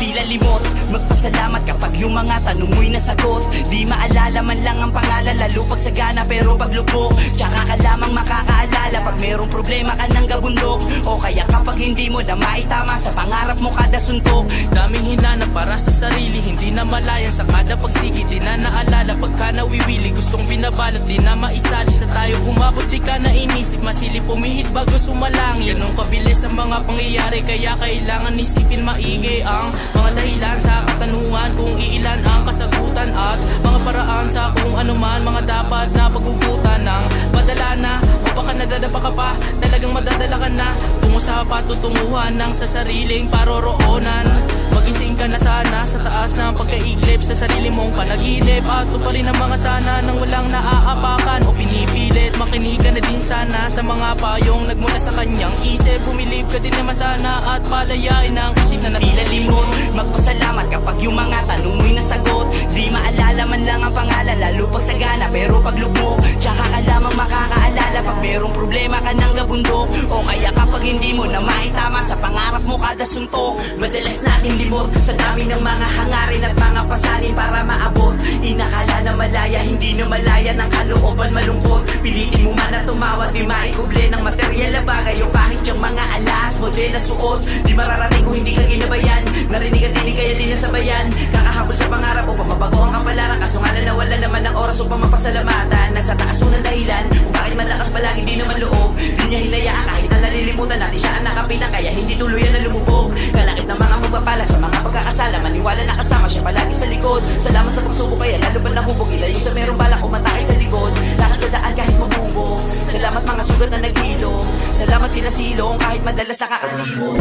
Tila limot, magpasalamat kapag yung mga tanong mo'y nasagot. Di maalala man lang ang pangalan, lalo pag sagana pero pag lupok. Tsaka ka lamang makakaalala pag merong problema ka ng gabundok. O kaya kapag hindi mo na maitama sa pangarap mo kada suntok. Daming hinanap para sa sarili, hindi na malayan sa kada pagsigi. Di na naalala pagka nawiwili, gustong binabalot, di na maisali sa tayo umabot. Di ka na inisip, masilip pumihit bago sumalangin. Ganun kabilis ang mga pangyayari, kaya kailangan isipin maigi ang mga dahilan sa katanungan, kung iilan ang kasagutan at mga paraan sa kung anuman mga dapat na paggugutan ng padala na. O baka nadadapa ka pa, talagang madadala ka na tungo sa patutunguhan ng sa sariling paroroonan. Magising ka na sana sa taas ng pagkaiglip sa sarili mong panaginip, at pa rin ang mga sana nang walang naaapakan o pinipilit. Makinig ka na din sana sa mga payong nagmula sa kanyang isip. Bumilib ka din naman sana at palayain ang isip na Tila limot, magpasalamat kapag yung mga tanong mo'y nasagot. Di maalala man lang ang pangalan, lalo pag sagana pero pag lugmok. Tsaka ka lamang makakaalala pag merong problema ka ng gabundok. O kaya kapag hindi mo na maitama sa pangarap mo kada suntok. Madalas natin limot sa dami ng mga hangarin at mga pasanin para maabot. Inakala na malaya, hindi na malaya ng kalooban malungkot. Pilitin mo man na tumawad, di maikuble ng material na bagay. O kahit yung mga alas, model na suot, di mararating kung hindi ka ginabayan. Narinig at dinig kaya di nasabayan. Kakahabol sa pangarap o pamabago ang kapalaran, kaso nga na wala naman ng oras upang mapasalamatan. Nasa taas unang dahilan kung bakit malakas palagi di naman loob. Di niya hinayaan kahit na nalilimutan natin siya ang nakapitan, kaya hindi tuluyan na lumubog. Kalakip ng mga magpapala sa mga pagkakasala, maniwala na kasama siya palagi sa likod. Salamat sa pagsubok kaya lalo ba nahubog, ilayo sa merong balak umatake sa likod. Lakad sa daan kahit mabubog, salamat mga sugat na naghilom. Salamat pinasilong kahit madalas nakakalimot.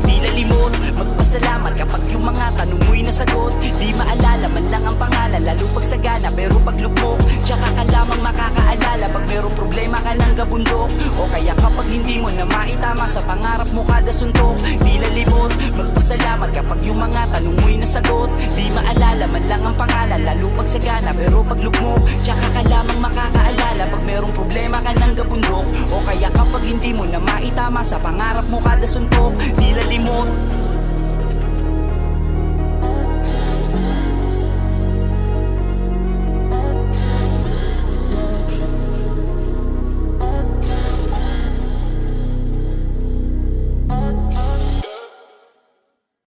Tila limot, magpasalamat kapag yung mga tanong mo'y nasagot. Di maalala man lang ang pangalan, lalo pag sagana pero pag lugmok. Tsaka ka lamang makakaalala pag merong problema ka ng gabundok. O kaya kapag hindi mo na maitama sa pangarap mo kada suntok. Tila limot, magpasalamat kapag yung mga tanong mo'y nasagot. Di maalala man lang ang pangalan, lalo pag sagana pero pag lugmok. Tsaka ka lamang makakaalala pag merong problema ka ng gabundok. O kaya kapag hindi mo na maitama sa pangarap mo kada suntok. Tila limot.